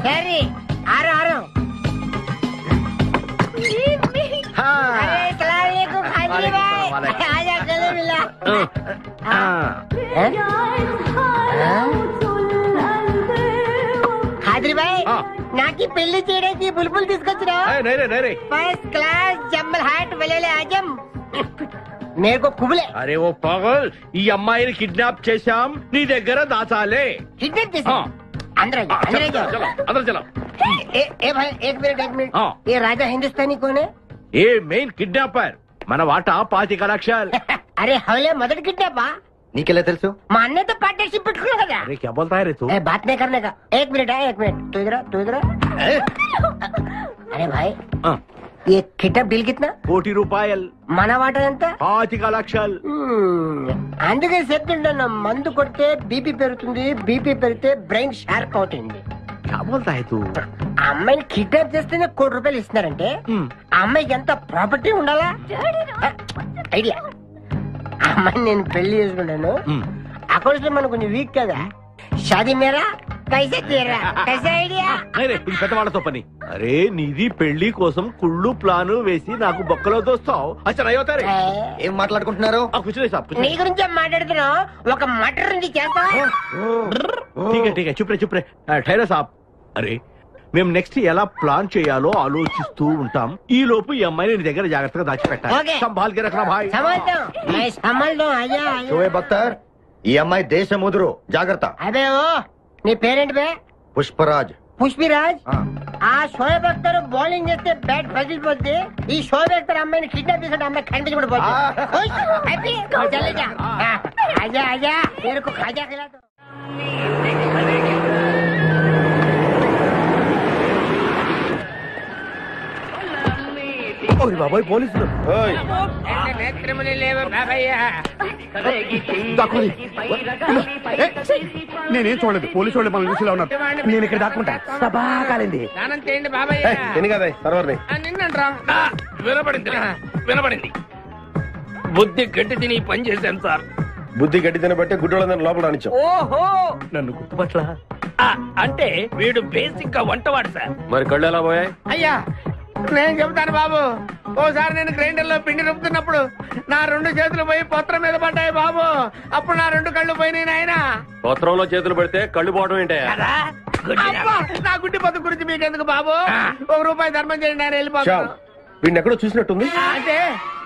సరే, ఆరు ఖాదిరిబాయ్, నాకు పెళ్లి చేయడానికి బుల్బుల్ తీసుకొచ్చినా? ఫస్ట్ క్లాస్ జమ్మల్ హాట్ వెళ్ళలే ఆజం మేరకు కుబులే. అరే ఓ పాగల్, ఈ అమ్మాయిని కిడ్నాప్ చేశాం, నీ దగ్గర దాచాలే. కిడ్నాప్ చేసా? अंदर चलो ए भाई एक मिनट ये राजा हिंदुस्तानी कौन है? ये मेन किडनैपर మన వాటా 25 లక్షలు. अरे हवले मदद किडनैपा నీకెలా తెలుసు? మా అన్న తో పార్ట్నర్షిప్ పెట్టుకున్నా కదా. अरे क्या बोलता है रे तू? बात नहीं करने का. एक मिनट तू इधर अरे भाई ये किडनैप बिल कितना? ₹1 మన వాటా ఎంత? 25 లక్షలు. అందుకే చెప్తుంటాను, మందు కొడితే బీపీ పెరుగుతుంది, బీపీ పెరిగితే బ్రెయిన్ షార్ప్ అవుతుంది. क्या बोलता है तू? ఆ అమ్మాయిని కిడ్నాప్ చేస్తేనే ₹1 ఇస్తున్నారంటే ఆ అమ్మాయికి ఎంత ప్రాపర్టీ ఉండాలా? ఐడియా, ఆ అమ్మాయిని నేను పెళ్లి చేసుకుంటాను. అకౌంట్స్ లో మనం కొంచెం వీక్ కదా. షాదీ మేరా కైసే తేరా కైసే ఐడియా? అరే ఇది పెద్దవాళ్ళతో పని. అరే నీది పెళ్లి కోసం కుళ్ళు ప్లాను వేసి నాకు బొక్కలో దోస్తావు. అచ్చా అయ్యోతారే. ఏం మాట్లాడుకుంటున్నారు? నీ గురించే మాట్లాడుతున్నావు. ఒక మటర్ నుంచి చేస్తావా? ठीक है चुप रे ठहरा साहब. అరే మేము నెక్స్ట్ ఎలా ప్లాన్ చేయాలో ఆలోచిస్తూ ఉంటాం. ఈ లోపు ఈ అమ్మాయిని నీ దగ్గర జాగ్రత్తగా దాచిపెట్టాలి. సంభాల్ కే రఖనా భాయ్. షోయబ్ అఖ్తర్, ఈ అమ్మాయి దేశముదురు, జాగ్రత్త. అదే ఓ నీ పేరెంట్ బే? పుష్పరాజ్. పుష్పిరాజ్? ఆ షోయబ్ అఖ్తర్ బౌలింగ్ చేస్తే బ్యాట్ పగిలిపోద్ది. ఈ షోయబ్ అఖ్తర్ అమ్మాయిని కిడ్నాప్ చేసిన అమ్మాయి కనిపించి కూడా పోతుంది. ఆజా మేరకు ఖాజా ఖిలా దో. బాబాయ్ పోలీసులు. నేనేం చూడలేదు, పోలీసు వాళ్ళు మన చూసిలా ఉన్నారు. నేను ఇక్కడ దాక్కుంటా. కాలింది వినపడింది. బుద్ధి గట్టి తిని పని చేశాను సార్. బుద్ధి గడ్డి తినబట్టే గుడ్డోళ్ళందరూ లోపల రానిచ్చాం. ఓహో, నన్ను గుర్తుపట్ల. అంటే వీడు బేసిక్ గా వంటవాడు సార్. మరి కళ్ళు ఎలా పోయాయి? అయ్యా నేను చెబుతాను బాబు. ఓసారి నేను గ్రైండర్ లో పిండి రుబ్బుతున్నప్పుడు నా 2 చేతులు పోయి పత్రం మీద పడ్డాయి బాబు. అప్పుడు నా 2 కళ్ళు పోయినాయి నాయన. పత్రంలో చేతులు పెడితే కళ్ళు పోవడం ఏంటే? నా గుడ్డి బతుకు గురించి మీకెందుకు బాబు? ₹1 ధర్మం చేయండి ఆయన వెళ్ళిపోతాను. వీడిని ఎక్కడో చూసినట్టుంది. అంటే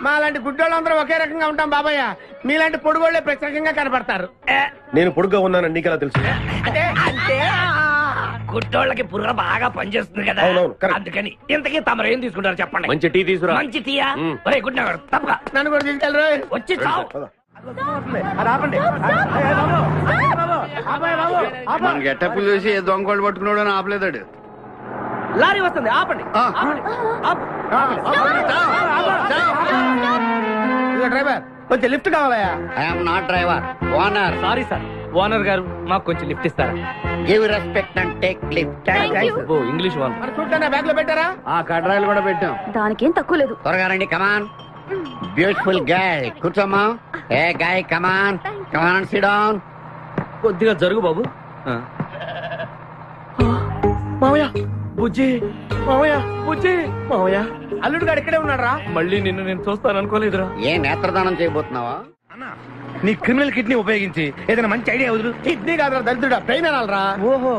మా లాంటి గుడ్డోళ్ళందరూ ఒకే రకంగా ఉంటాం బాబయ్య. మీలాంటి పొడుగోళ్లే ప్రత్యేకంగా కనపడతారు. నేను పొడుగ్గా ఉన్నానని నీకెలా తెలుసు? అంటే అంటే గుడ్డోళ్ళకి బుర్ర బాగా పనిచేస్తుంది కదా, అవునవును, కరెక్ట్. అందుకని ఇంతకీ తమరు ఏం తీసుకుంటారు చెప్పండి. మంచి టీ తీసుకురా. మంచి టీయా? ఒరే గుడ్ నగర్ తప్ప నన్ను కూడా తీసుకెళ్ళరు. వచ్చి చావు. మన గెట్టప్పులు చూసి ఏ దొంగోళ్ళు పట్టుకున్నాడు అని ఆపలేదాడు. లారీ వస్తుంది, ఆపండి. డ్రైవర్ కొంచెం లిఫ్ట్ కావాలయా? I'm not driver, owner. Sorry sir, owner గారు మాకు కొంచెం లిఫ్ట్ ఇస్తారా? Give respect and take lift. ఓ ఇంగ్లీష్ వాళ్ళు. మన చూడటానికి బ్యాగ్ లో పెట్టారా? ఆ కడ్రాయిలు కూడా పెట్టాం. దానికేం తక్కువ లేదు. త్వరగా రండి, కమాన్. బ్యూటిఫుల్ గర్ల్, కూర్చోమ్మా. ఏ గాయ్, కమాన్ కమాన్, సిట్ డౌన్. కొద్దిగా జరుగు బాబు. మామయ్య బుజ్జి, మామయ్య బుజ్జి, మామయ్య అల్లుడు గారు ఇక్కడే ఉన్నాడు రా. మళ్ళీ నిన్ను నేను చూస్తాను అనుకోలేదురా. ఏ నేత్రదానం చేయబోతున్నావా? నీ క్రిమినల్ కిడ్నీ ఉపయోగించి ఏదైనా మంచి ఐడియా వదులు. కిడ్నీ కాదురా దరిద్రుడా, బ్రెయిన్ అనాలరా. ఓహో,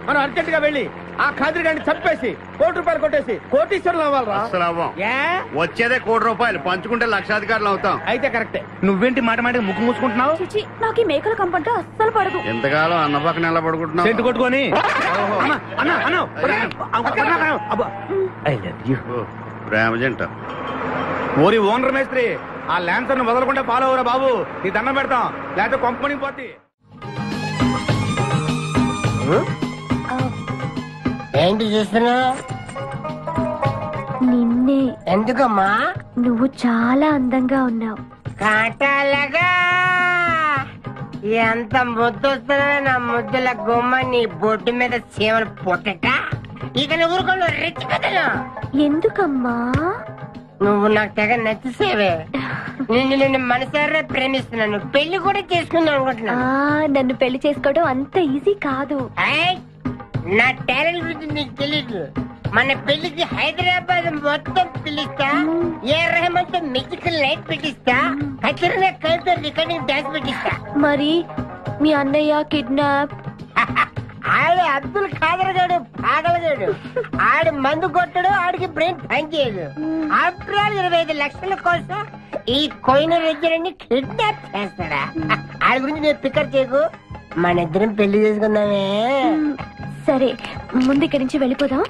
మనం అర్జెంట్ గా వెళ్ళి ఆ ఖాద్రి గారిని చంపేసి ₹1 కొట్టేసి కోటీశ్వరులు అవ్వాలరా. అసలు అవ్వం. వచ్చేదే ₹1 పంచుకుంటే లక్షాధికారులు అవుతాం. అయితే కరెక్టే. నువ్వేంటి మాట మాట ముక్కు మూసుకుంటున్నావు? చిచి, నాకు ఈ మేకల కంపంటే అస్సలు పడదు. ఎంతకాలం అన్న పక్కన ఎలా పడుకుంటున్నావు? సెంటు కొట్టుకొని ప్రేమ జంట. ఓరి ఓనర్ మేస్త్రి, ఆ ల్యాన్సర్ ను వదలకుండా ఫాలో అవరా బాబు. నీ దండం పెడతాం, లేకపోతే కొంపని పోతే. ఏంటి చూస్తున్నా? నిన్నే. ఎందుకమ్మా? నువ్వు చాలా అందంగా ఉన్నావు. కాటాలగా ఎంత ముద్దు వస్తుందో నా ముద్దుల గుమ్మ నీ బొడ్డు మీద చీమలు పొట్టట. ఇక నువ్వు ఊరుకోను రెచ్చి కదను. ఎందుకమ్మా? నువ్వు నాకు తెగ నచ్చేసేవే. నిన్ను మనసారా ప్రేమిస్తున్నాను, పెళ్లి కూడా చేసుకుందాం అనుకుంటున్నా. నన్ను పెళ్లి చేసుకోవడం అంత ఈజీ కాదు. నా టాలెంట్ గురించి నీకు తెలీదు. మన పెళ్లికి హైదరాబాద్ మొత్తం పిలుస్తా, ఏ రెహమాన్ తో మ్యూజికల్ నైట్ పెట్టిస్తా, కచరీనా కైఫ్ తో రికార్డింగ్ డాన్స్ పెట్టిస్తా. మరి మీ అన్నయ్య కిడ్నాప్? ఆడు అబ్దుల్ ఖాదర్ గాడు పాగలగాడు. ఆడు మందు కొట్టడు, ఆడికి బ్రెయిన్ పని చేయదు. ఆఫ్టర్ ఆల్ 25 లక్షల కోసం ఈ కోయిన రెడ్డిని కిడ్నాప్ చేస్తాడా? ఆడి గురించి నేను పికర్ చేయకు, మన ఇద్దరం పెళ్లి చేసుకుందామే. సరే, ముందు ఇక్కడి నుంచి వెళ్ళిపోదాం.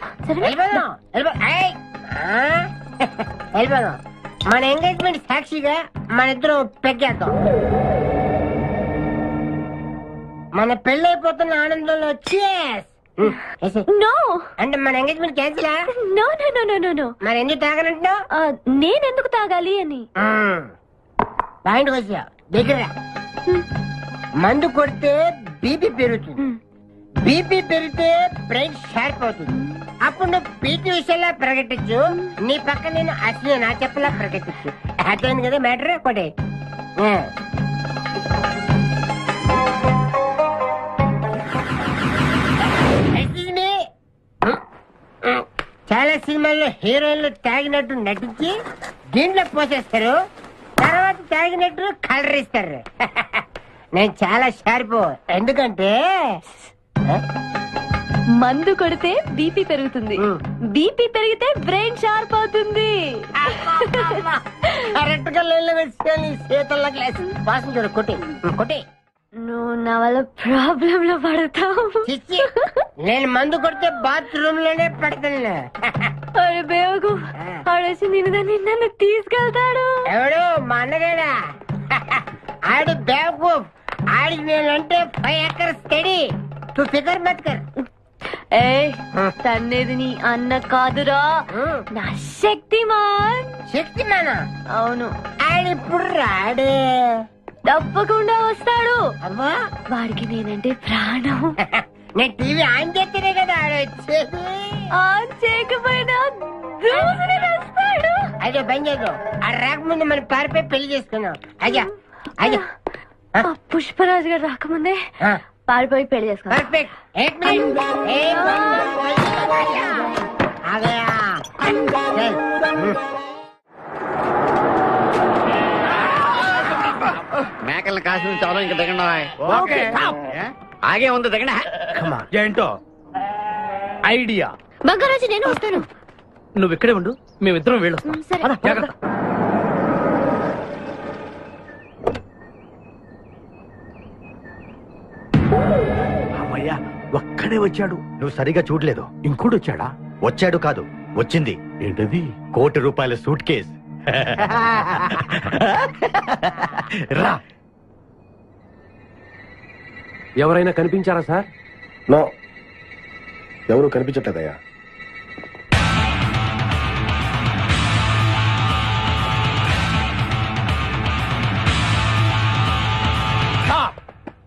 వెళ్ళిపోదాం. మన ఎంగేజ్మెంట్ సాక్షిగా మన ఇద్దరం పెగ్గేద్దాం. మన పెళ్ళైపోతున్న ఆనందంలో నో అంటే మన engagement cancel. No no no no no no. మరి ఎందుకు తాగనంటున్నావు? నేనెందుకు తాగాలి అని. పాయింట్ వచ్చా దగ్గర. మందు కొడితే బీపీ పెరుగుతుంది, బీపీ పెరిగితే బ్రెయిన్ షార్ప్ అవుతుంది. అప్పుడు నువ్వు పీటీ విషయంలో ప్రకటించు, నీ పక్క నేను అసలు నా చెప్పలా ప్రకటించు. అర్థమైంది కదా మ్యాటర్? ఒకటే చాలా సినిమాల్లో హీరోయిన్లు తాగినట్టు నటించి దీంట్లో పోసేస్తారు, తర్వాత తాగినట్టు కలర్ ఇస్తారు. నేను చాలా షార్ప్. ఎందుకంటే మందు కొడితే బీపీ పెరుగుతుంది, బీపీ పెరిగితే బ్రెయిన్ షార్ప్ అవుతుంది. కరెక్ట్ గా లైన్లో వచ్చి చేతుల్లో గ్లాస్ వాసన చూడు. కొట్టి కొట్టి. నువ్వు నా వల్ల ప్రాబ్లం లో పడతావు. నేను మందు కొడితే బాత్రూమ్ లోనే పడతాను. ఆడేసి నన్ను తీసుకెళ్తాడు. ఎవడు? మా అన్నగాడా? ఆడు బేవకూఫ్. ఆడికి నేనంటే 5 acres స్టడీ. తు ఫికర్ మత్ కర్. తన్నేది నీ అన్న కాదురా, నా శక్తిమాన్. శక్తిమానా? అవును. ఆడిప్పుడు రాడే. తప్పకుండా వస్తాడు. అమ్మా, వాడికి నేనంటే ప్రాణం. నేను టీవీ ఆన్ చేస్తేనే కదా ఆడొచ్చేది. ఆన్ చేయకపోయినా దూసుని వస్తాడు. అదే బంద్ చేయదు. ఆ రాకముందు మనం పారిపోయి పెళ్లి చేసుకున్నాం. అయ్యా అయ్యా, పుష్పరాజు గారు రాకముందే పారిపోయి పెళ్లి చేసుకున్నాం. పర్ఫెక్ట్. మేకల్ని కాసిన చాలా ఇంకా దిగండి. ఓకే. ఆగే ఉంది దిగండి. ఏంటో ఐడియా. బంగారాజు నేను వస్తాను. నువ్వు ఇక్కడే ఉండు, మేమిద్దరం వెళ్ళొస్తాం. సరే. జాగ్రత్త. అమ్మయ్యా, ఒక్కడే వచ్చాడు. నువ్వు సరిగా చూడలేదు. ఇంకోటి వచ్చాడా? వచ్చాడు కాదు, వచ్చింది. ఏంటది? ₹1,00,00,000 సూట్ కేస్. రా. ఎవరైనా కనిపించారా సార్? నో, ఎవరు కనిపించట్లేదయ్యా.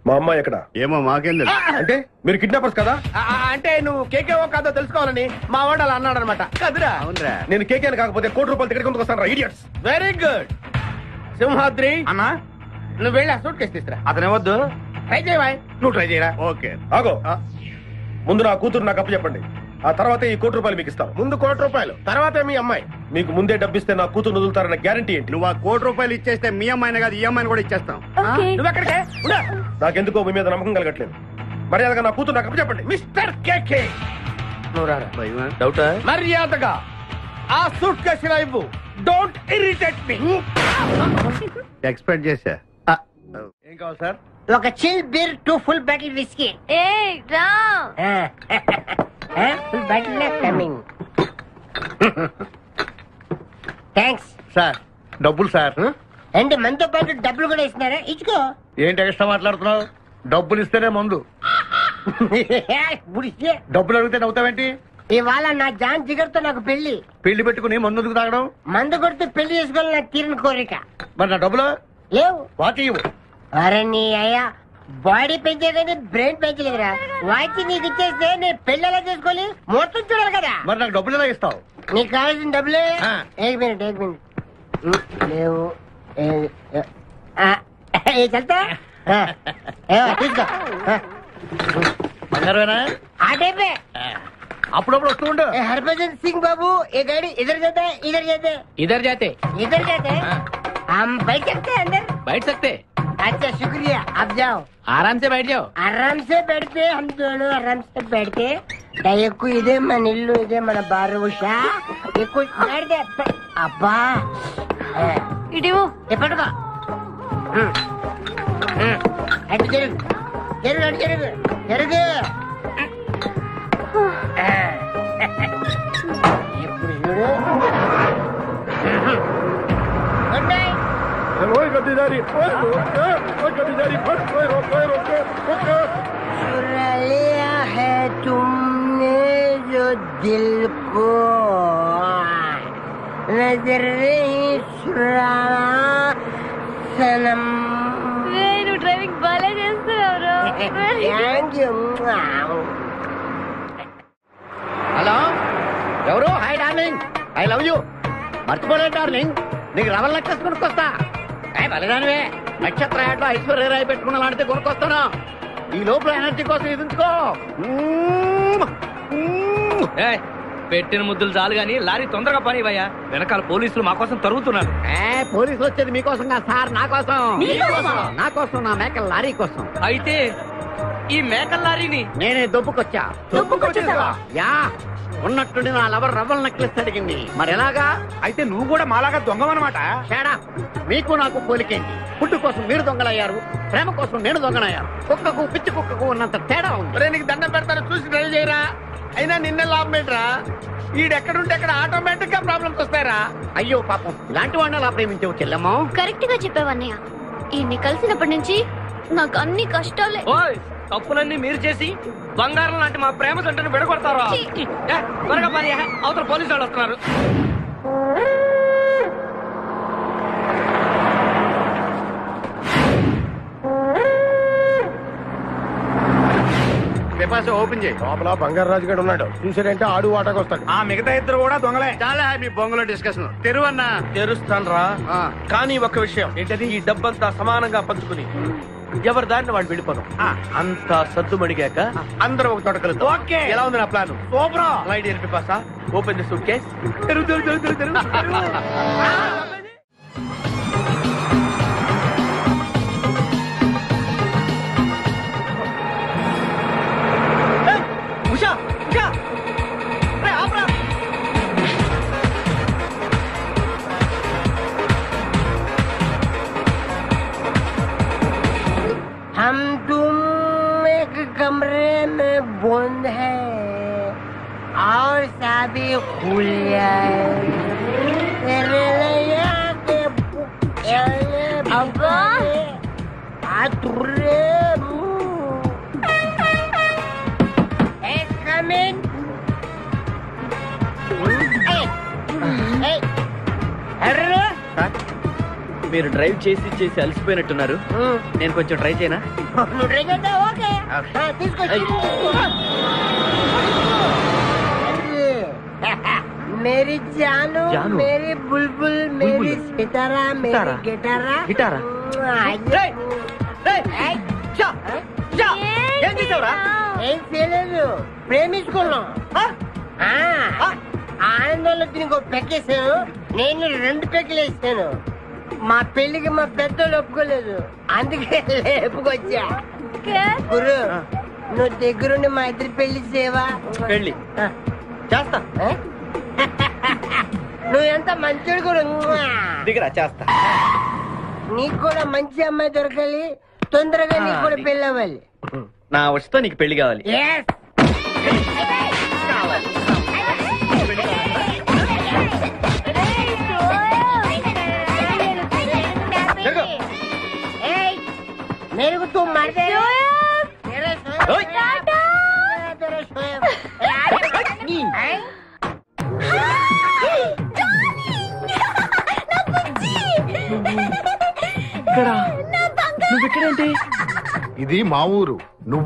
మా అమ్మాయి ఎక్కడ? ఏమో మాకేం తెలుసు. అంటే మీరు కిడ్నాపర్స్ కదా? అంటే నువ్వు కేకేవో కాదో తెలుసుకోవాలని మా వాడు అలా అన్నాడు అనమాట. కదురా. అవునరా? నేను కేకేని కాకపోతే ₹1,00,00,000 టికెట్ కొందుకు వస్తాను రా, ఇడియట్స్. Very good. సింహాద్రి అన్నా, నువ్వు వెళ్ళి ఆ సూట్ కేసు తీసుకురా. అతనే వద్దు. ట్రై చేయవా? నువ్వు ట్రై చేయరా. ఓకే. ఆగో, ముందు నా కూతురు నాకు అప్పు చెప్పండి. ఆ తర్వాత ఈ ₹1,00,00,000 మీకు ఇస్తాను. ముందు ₹1,00,00,000, తర్వాత మీ అమ్మాయి. మీకు ముందే డబ్బిస్తే నా కూతురు వదులుతారన్న గ్యారంటీ ఏంటి? నువ్వు ఆ ₹1,00,00,000 ఇచ్చేస్తే మీ అమ్మాయిని కాదు ఈ అమ్మాయిని కూడా ఇచ్చేస్తాం. ఓకే. నువ్వు ఎక్కడికే? ఉండు. నాకెందుకో మీ మీద నమ్మకం కలగట్లేదు. మర్యాదగా నా కూతురు నాకు అప్పు చెప్పండి. మిస్టర్ కేకే, నువ్వు రారా. డౌటా? మర్యాదగా ఆ సూట్ కేసు ఇవ్వు. Don't irritate me. ఎక్స్పెక్ట్ చేశా. ఏం కావాలి సార్? ఒక chill beer 2 full bottle whisky. రా full bottle coming. Thanks sir, డబ్బులు సార్. అంటే మనతో పాటు డబ్బులు కూడా ఇస్తున్నారా? ఇచ్చుకో. ఏంటి ఎక్స్ట్రా మాట్లాడుతున్నావు? డబ్బులు ఇస్తేనే మందు. బుడిస్తే డబ్బులు అడిగితే నవ్వుతావేంటి? ఇవాళ నా జాన్ జిగర్తో నాకు పెళ్లి. పెళ్లి పెట్టుకుని మందు ఎందుకు తాగడం? మందు కొడుతూ పెళ్లి చేసుకోవాలి నాకు తీరిన కోరిక. మరి నా డబ్బులు లేవు. వాటి ఇవ్వు. అరే నీ అయ్యా, బాడీ పెంచేదని బ్రెయిన్ పెంచలేదురా. వాచి నీకు ఇచ్చేస్తే నేను పెళ్లి ఎలా చేసుకోవాలి? మొత్తం చూడాలి కదా. మరి నాకు డబ్బులు ఎలా ఇస్తావు? నీకు కావాల్సిన డబ్బులే. ఆ. ఏక్ మినిట్ లేవు. చల్తా తీసుకో. బంగారమేనా? ఆ టైపే. అప్పుడప్పుడు వస్తూ ఉండు. हरभजन सिंह बाबू, ये गाड़ी इधर जाता है, इधर जाते हैं, इधर जाते इधर जाते हैं. हम बैठ सकते हैं अंदर? बैठ सकते? अच्छा शुक्रिया, आप जाओ. आराम से बैठ जाओ. आराम से बैठते, हम दोनों आराम से बैठते. दयकु इधे मन इल्लू इधे मन बारू उषा ये कुछ बैठ दे. अब्बा ఇడివో ये पटका. हट जरूर जरूर हट जरूर जरूर. ఇప్పుడు చూడు. Good night. चुरा लिया है तुमने जो दिल को, नजर नहीं चुराना सनम. నువ్వు డ్రైవింగ్ బాగా చేస్తున్నావు. Thank you. హలో, ఎవరు? Hi darling, I love you. మర్చిపోలేదు డార్లింగ్, నీకు రవల్ నెక్లెస్ కొనుక్కొస్తా. బలిదానివే, నక్షత్ర యాడ్లో ఐశ్వర్య రాయి పెట్టుకున్న లాంటితే కొనుక్కొస్తాను. ఈ లోపల ఎనర్జీ కోసం ఎదుంచుకో. ఏయ్, పెట్టిన ముద్దులు చాలు గాని లారీ తొందరగా పని ఇవ్వయ్యా. వెనకాల పోలీసులు మా కోసం తరుగుతున్నారు. పోలీసులు వచ్చేది మీకోసం కాదు సార్, నా కోసం. నా కోసం, నా మేకల లారీ కోసం. అయితే ఈ మేకల లారీని నేనే దొబ్బుకొచ్చా. యా, ఉన్నట్టుండి నా లవర్ రవ్వల్ నెక్లెస్ అడిగింది. మరి ఎలాగా? అయితే నువ్వు కూడా మాలాగా దొంగవన్నమాట. తేడా మీకు నాకు పోలికేంటి? ఫుడ్ కోసం మీరు దొంగలయ్యారు, ప్రేమ కోసం నేను దొంగనయ్యాను. కుక్కకు పిచ్చి కుక్కకు ఉన్నంత తేడా ఉంది. నీకు దండం పెడతాను, చూసి డ్రైవ్ చేయరా. అయినా నిన్న లాభం ఏంట్రా? ఈడెక్కడుంటే అక్కడ ఆటోమేటిక్ గా ప్రాబ్లమ్స్ వస్తాయరా. అయ్యో పాపం, ఇలాంటి వాడిని అలా ప్రేమించవు చెల్లెమ్మో. కరెక్ట్ గా చెప్పావన్నయ్య. ఈయన్ని కలిసినప్పటి నుంచి నాకు అన్ని కష్టాలే. ఓయ్, తప్పులన్నీ మీరు చేసి బంగారం లాంటి మా ప్రేమ జంటను విడగొడతారా? త్వరగా పని, అవతల పోలీసు వాళ్ళు వస్తున్నారు. పిపాస ఓపెన్ చేయి. లోపల బంగారు రాజు గారు ఉన్నాడు, చూసాడంటే ఆడు వాటకు వస్తాడు. ఆ మిగతా ఇద్దరు కూడా దొంగలే. చాలా మీ బొంగులో డిస్కషన్. తెరువన్నా. తెరుస్తాను రా, కానీ ఒక విషయం ఏంటది? ఈ డబ్బంతా సమానంగా పంచుకుని ఎవరి దారిని వాడు వెళ్ళిపోదాం. అంతా సద్దుమడిగాక అందరం ఒక తోట కలుద్దాం. ఓకే, ఎలా ఉంది నా ప్లాన్? సూపర్. లైట్ ఎల్పి పాసా, ఓపెన్ ది సూట్ కేస్. भी खुल మీరు డ్రైవ్ చేసి చేసి అలసిపోయినట్టున్నారు. నేను కొంచెం ట్రై చేయనా? मेरी जानू, मेरी बुलबुल, मेरी सितारा, मेरी गिटारा, గిటారా? ఏం చేసావురా? ఏం చేయలేదు, ప్రేమించుకున్నాం. ఆనందంలో దీనికి పెక్కేసాను, నేను 2 పెక్కలు వేసాను. మా పెళ్లికి మా పెద్దలు ఒప్పుకోలేదు, అందుకే లేపుకొచ్చా. గురు, నువ్వు దగ్గరుండి మా ఇద్దరు పెళ్లి చేయవా? పెళ్లి చేస్తా. నువ్వు ఎంత మంచోడు కూడా. దిగరా, చేస్తా. నీకు కూడా మంచి అమ్మాయి దొరకాలి, తొందరగా నీకు కూడా పెళ్లి అవ్వాలి. నా వచ్చతో నీకు పెళ్లి కావాలి. मेरे को तुम मार दे। నువ్వు ఇక్కడేంటి? ఇది మా ఊరు. నువ్వు